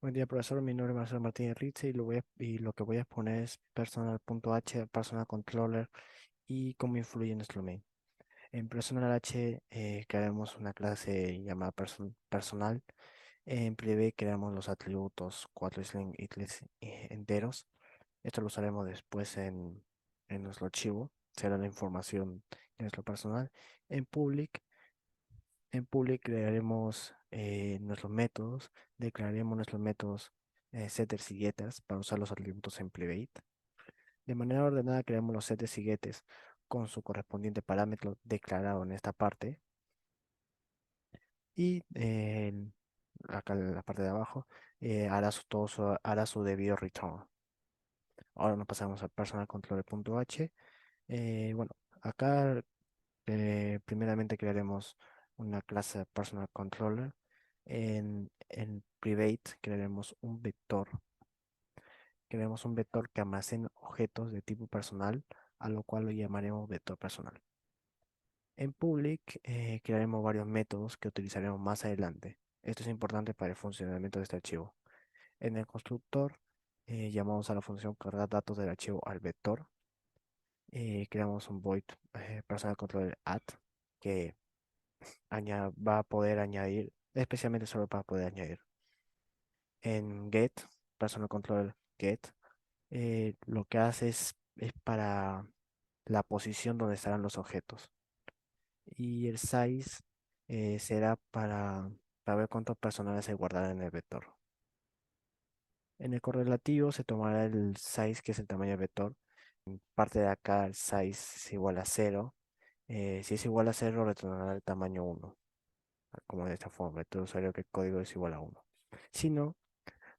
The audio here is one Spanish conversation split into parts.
Buen día, profesor. Mi nombre es Marcelo Martínez Ritze y lo que voy a exponer es personal.h, personal controller y cómo influye en nuestro main. En personal H crearemos una clase llamada personal. En privé creamos los atributos 4 string enteros. Esto lo usaremos después en nuestro archivo. Será la información de nuestro personal. En public en public crearemos nuestros métodos, declararemos nuestros métodos setters y getters para usar los atributos en private. De manera ordenada creamos los setters y getters con su correspondiente parámetro declarado en esta parte y acá en la parte de abajo hará su debido return. Ahora nos pasamos al personal controller.h. Bueno, acá primeramente crearemos una clase personal controller. En private crearemos un vector. Crearemos un vector que almacena objetos de tipo personal, a lo cual lo llamaremos vector personal. En public crearemos varios métodos que utilizaremos más adelante. Esto es importante para el funcionamiento de este archivo. En el constructor llamamos a la función cargar datos del archivo al vector. Creamos un void personal controller add que va a poder añadir, especialmente solo para poder añadir. En get, personal control get, lo que hace es para la posición donde estarán los objetos. Y el size será para ver cuántos personales se guardarán en el vector. En el correlativo se tomará el size, que es el tamaño del vector. En parte de acá el size es igual a 0. Si es igual a 0, retornará el tamaño 1, como de esta forma. Entonces usuario que el código es igual a 1. Si no,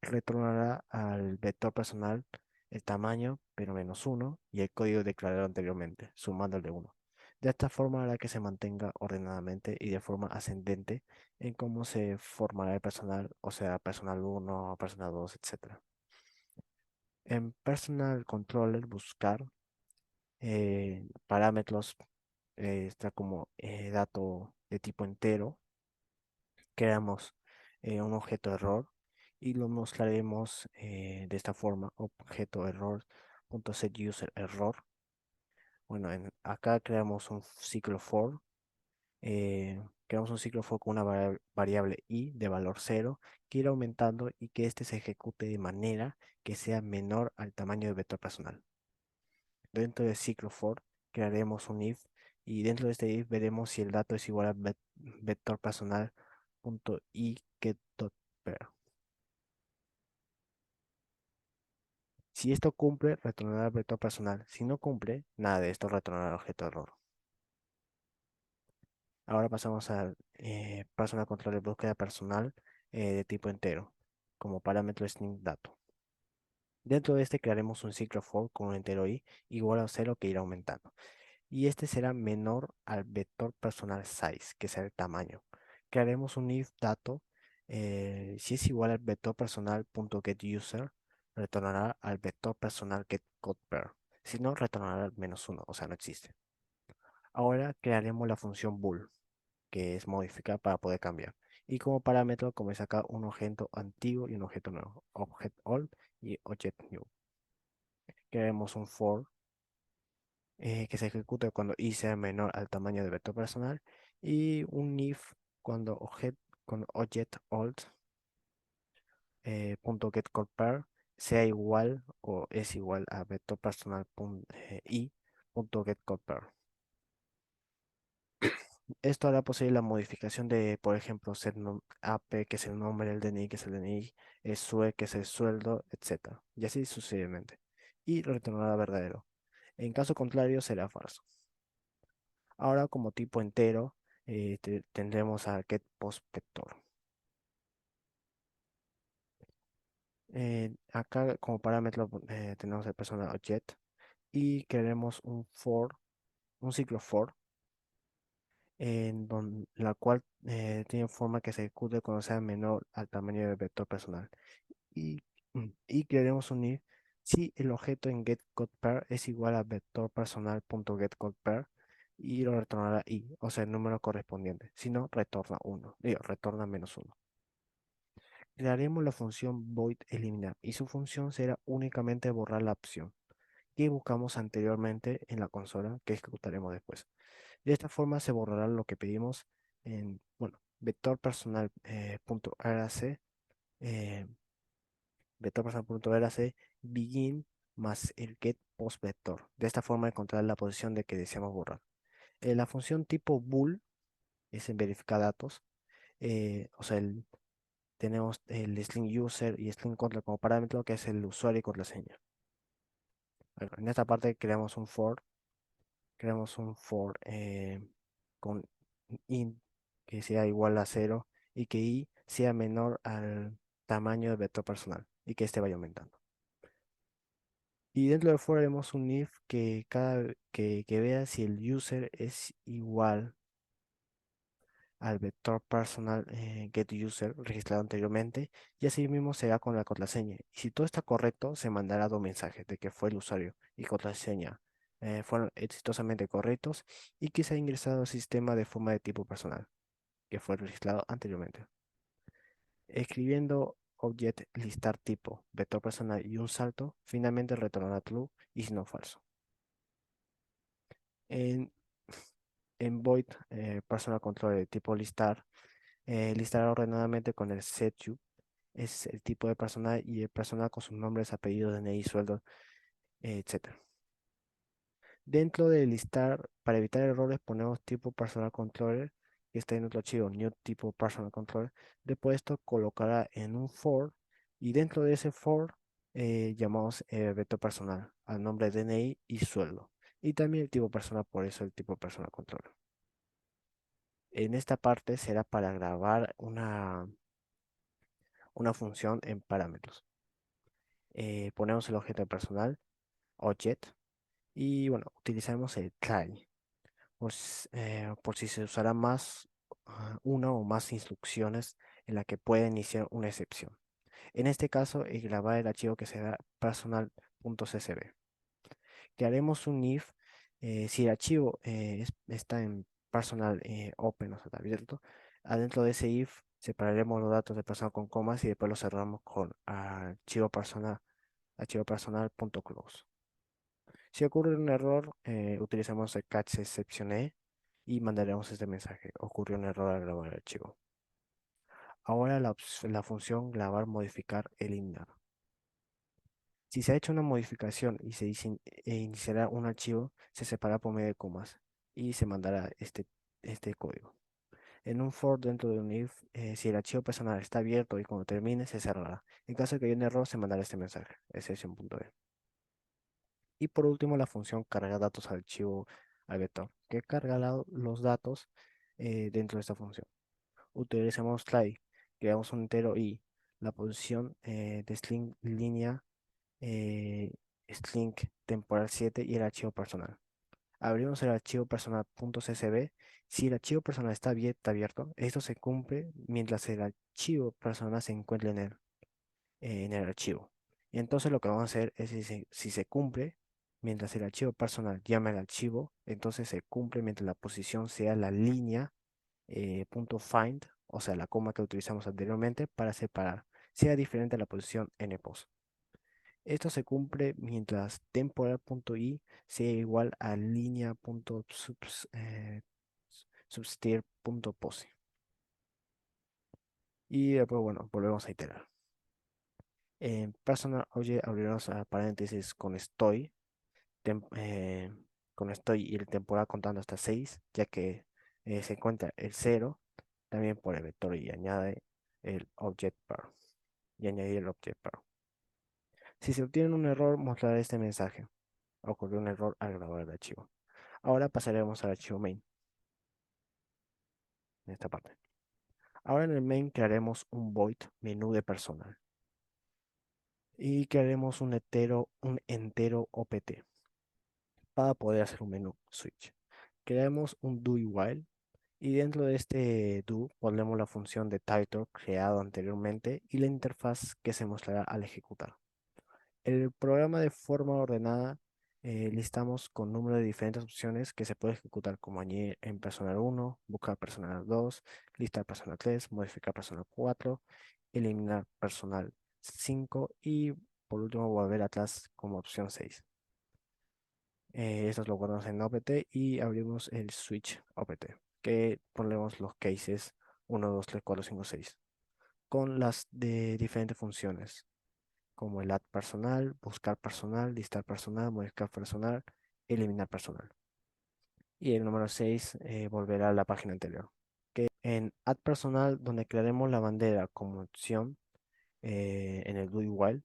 retornará al vector personal el tamaño, pero menos 1, y el código declarado anteriormente, sumando el de 1. De esta forma hará que se mantenga ordenadamente y de forma ascendente en cómo se formará el personal, o sea, personal 1, personal 2, etcétera. En Personal Controller buscar parámetros está como dato de tipo entero. Creamos un objeto error y lo mostraremos de esta forma: objeto error.setUserError. Bueno, acá creamos un ciclo for. Creamos un ciclo for con una variable i de valor 0 que irá aumentando y que éste se ejecute de manera que sea menor al tamaño del vector personal. Dentro del ciclo for crearemos un if y dentro de este if veremos si el dato es igual a vector personal punto i get.per. Si esto cumple, retornará el vector personal. Si no cumple, nada de esto, retornará el objeto error. Ahora pasamos al personal control de búsqueda personal de tipo entero, como parámetro string dato. Dentro de este crearemos un ciclo for con un entero i igual a 0 que irá aumentando. Y este será menor al vector personal size, que será el tamaño. Crearemos un if dato, si es igual al vector personal punto get user, retornará al vector personal get code pair. Si no, retornará al menos 1, o sea, no existe. Ahora crearemos la función bool, que es modificar para poder cambiar. Y como parámetro, como es acá, un objeto antiguo y un objeto nuevo. Object old y object new. Crearemos un for que se ejecute cuando i sea menor al tamaño del vector personal y un if cuando object old punto get code pair sea igual o es igual a vector personal i punto get code pair. Esto hará posible la modificación de, por ejemplo, AP, que es el nombre, el DNI, que es el DNI, el SUE, que es el sueldo, etcétera. Y así sucesivamente. Y retornará verdadero. En caso contrario, será falso. Ahora, como tipo entero, tendremos a getPostVector. Acá como parámetro tenemos el personal object y queremos un ciclo for, la cual tiene forma que se ejecute cuando sea menor al tamaño del vector personal. Y, y crearemos un if si el objeto en getCodePair es igual a vector personal.getCodePair y lo retornará i, o sea, el número correspondiente. Si no, retorna 1, digo, retorna menos 1. crearemos la función void eliminar y su función será únicamente borrar la opción que buscamos anteriormente en la consola que ejecutaremos después. De esta forma se borrará lo que pedimos en, bueno, vector personal punto arac, vector personal punto arac begin más el get post vector. De esta forma encontrar la posición de que deseamos borrar. La función tipo bool es en verificar datos. O sea, tenemos el string user y string control como parámetro, que es el usuario y contraseña. Bueno, en esta parte creamos un for con int que sea igual a cero y que i sea menor al tamaño del vector personal y que este vaya aumentando. Y dentro del for haremos un if que que vea si el user es igual al vector personal getUser registrado anteriormente, y así mismo será con la contraseña. Y si todo está correcto, se mandará dos mensajes de que fue el usuario y contraseña fueron exitosamente correctos y que se ha ingresado al sistema de forma de tipo personal, que fue registrado anteriormente. Escribiendo object listar tipo vector personal y un salto, finalmente retornará true y si no falso. En, en void personal controller de tipo listar, listará ordenadamente con el setu es el tipo de persona y el personal con sus nombres, apellidos, DNI, sueldo, etcétera. Dentro de listar, para evitar errores, ponemos tipo personal controller, que está en otro archivo, new tipo personal controller. Después esto colocará en un for y dentro de ese for llamamos vector personal al nombre DNI y sueldo. Y también el tipo personal, por eso el tipo personal controller. En esta parte será para grabar una función en parámetros. Ponemos el objeto personal, object, y bueno, utilizaremos el try por si se usará más una o más instrucciones en la que pueda iniciar una excepción. En este caso, grabar el archivo que será personal.csv. Crearemos un if si el archivo está en personal open, o sea, está abierto. Adentro de ese if separaremos los datos de personal con comas y después los cerramos con archivo personal.close. Si ocurre un error, utilizamos el catch exception y mandaremos este mensaje. Ocurrió un error al grabar el archivo. Ahora la función grabar, modificar, eliminar. Si se ha hecho una modificación y iniciará un archivo, se separa por medio de comas y se mandará este código. En un for dentro de un if, si el archivo personal está abierto y cuando termine se cerrará. En caso de que haya un error, se mandará este mensaje, exception.e. Y por último, la función carga datos al archivo al vector, que carga los datos dentro de esta función. Utilizamos try, creamos un entero y la posición de string línea eh, string temporal 7 y el archivo personal. Abrimos el archivo personal.csv. Si el archivo personal está abierto, esto se cumple mientras el archivo personal se encuentre en el archivo. Y entonces lo que vamos a hacer es si se cumple, mientras el archivo personal llama al archivo, entonces se cumple mientras la posición sea la línea punto .find, o sea, la coma que utilizamos anteriormente para separar, sea diferente a la posición npos. Esto se cumple mientras temporal.i sea igual a línea.substir.pose. Y después, bueno, volvemos a iterar. En personal object abriremos paréntesis tem- eh, con estoy y el temporal contando hasta 6 ya que se encuentra el cero también por el vector y añade el object pair y añadir el object pair. Si se obtiene un error, mostrará este mensaje. Ocurrió un error al grabar el archivo. Ahora pasaremos al archivo main, en esta parte. Ahora en el main crearemos un void menú de personal y crearemos un entero opt para poder hacer un menú switch. Creamos un do y while y dentro de este do ponemos la función de title creado anteriormente y la interfaz que se mostrará al ejecutar. El programa de forma ordenada listamos con número de diferentes opciones que se puede ejecutar como añadir en personal 1, buscar personal 2, listar personal 3, modificar personal 4, eliminar personal 5 y por último volver atrás como opción 6. Estos lo guardamos en OPT y abrimos el switch OPT, que ponemos los cases 1, 2, 3, 4, 5, 6 con las de diferentes funciones, como el add personal, buscar personal, listar personal, modificar personal, eliminar personal. Y el número 6 volverá a la página anterior. En add personal, donde crearemos la bandera como opción en el do igual,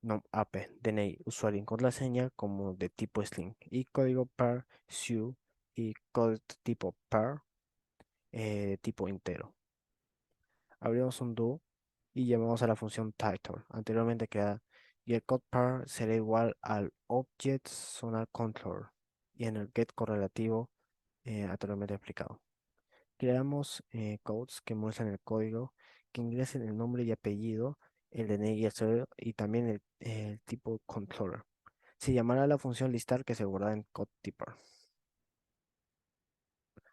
no, AP, DNI, usuario y contraseña como de tipo string y código par, su y código tipo par de tipo entero. Abrimos un do y llamamos a la función title anteriormente creada y el code par será igual al object sonar controller y en el get correlativo anteriormente explicado. Creamos codes que muestran el código, que ingresen el nombre y apellido, el DNI y el usuario y también el tipo controller. Se llamará la función listar que se guarda en code tipper.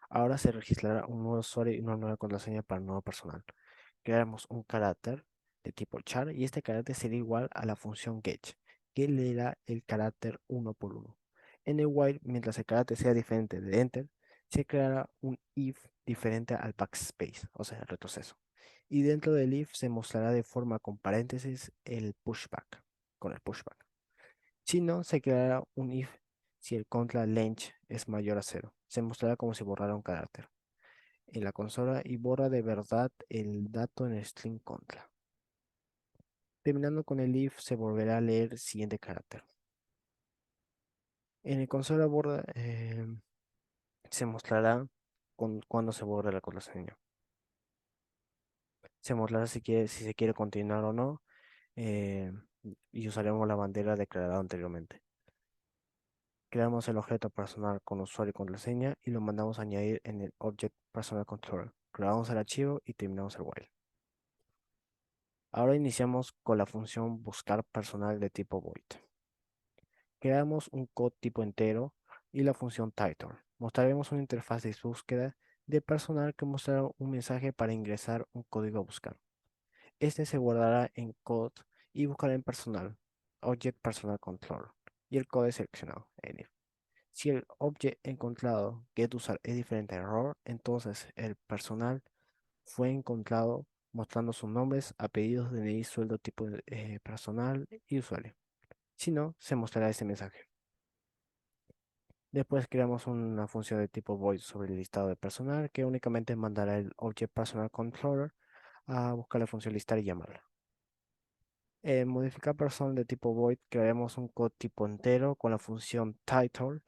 Ahora se registrará un nuevo usuario y una nueva contraseña para el nuevo personal. Crearemos un carácter de tipo char y este carácter será igual a la función get, que leerá el carácter uno por uno. En el while, mientras el carácter sea diferente de enter, se creará un if diferente al backspace, o sea, el retroceso. Y dentro del if se mostrará de forma con paréntesis el pushback, con el pushback. Si no, se creará un if si el contra length es mayor a cero. Se mostrará como si borrara un carácter en la consola y borra de verdad el dato en el string contra. Terminando con el if, se volverá a leer el siguiente carácter. En el consola borra se mostrará cuando se borra la contraseña. Se mostrará si se quiere continuar o no eh, y usaremos la bandera declarada anteriormente. Creamos el objeto personal con usuario y contraseña y lo mandamos a añadir en el Object Personal Controller. Creamos el archivo y terminamos el while. Ahora iniciamos con la función buscar personal de tipo void. Creamos un code tipo entero y la función title. Mostraremos una interfaz de búsqueda de personal que mostrará un mensaje para ingresar un código a buscar. Este se guardará en code y buscará en personal, Object Personal Controller, y el código seleccionado, ENIF. Si el objeto encontrado getUsar es diferente a error, entonces el personal fue encontrado mostrando sus nombres, apellidos, DNI, sueldo, tipo de, personal y usuario. Si no, se mostrará este mensaje. Después creamos una función de tipo void sobre el listado de personal que únicamente mandará el Object Personal Controller a buscar la función listar y llamarla. En modificar personal de tipo void crearemos un code tipo entero con la función title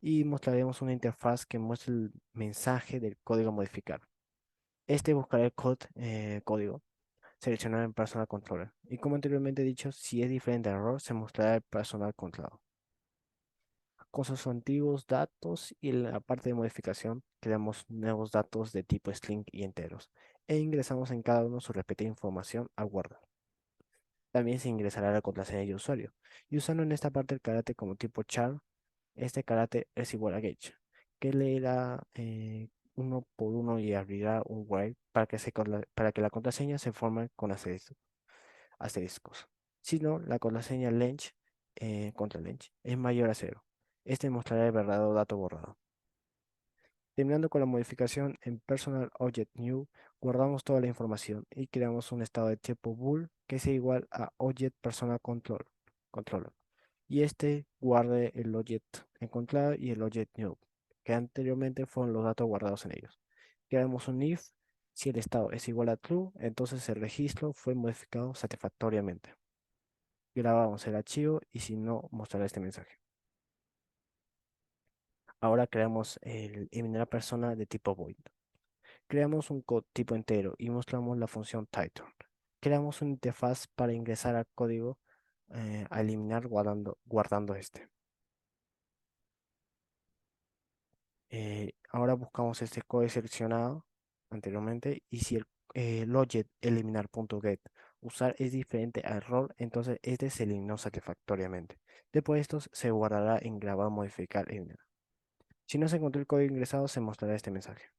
y mostraremos una interfaz que muestre el mensaje del código a modificar. Este buscará el código seleccionado en Personal Controller. Y como anteriormente he dicho, si es diferente al error, se mostrará el Personal Controller. Con sus antiguos datos y en la parte de modificación, creamos nuevos datos de tipo string y enteros. E ingresamos en cada uno su repetida información a guardar. También se ingresará la contraseña de usuario. Y usando en esta parte el carácter como tipo char, este carácter es igual a get, que leerá uno por uno y abrirá un while para que la contraseña se forme con asteriscos. Si no, la contraseña length contra length es mayor a cero. Este mostrará el verdadero dato borrado. Terminando con la modificación en Personal Object New, guardamos toda la información y creamos un estado de tipo bool que sea igual a Object Personal Controller. Y este guarde el Object encontrado y el Object New, que anteriormente fueron los datos guardados en ellos. Creamos un if, si el estado es igual a true, entonces el registro fue modificado satisfactoriamente. Grabamos el archivo y si no, mostrará este mensaje. Ahora creamos el eliminar persona de tipo void. Creamos un tipo entero y mostramos la función title. Creamos una interfaz para ingresar al código a eliminar guardando este. Ahora buscamos este código seleccionado anteriormente y si el object eliminar.get usar es diferente al error, entonces este se eliminó satisfactoriamente. Después de esto se guardará en grabar, modificar, eliminar. Si no se encontró el código ingresado, se mostrará este mensaje.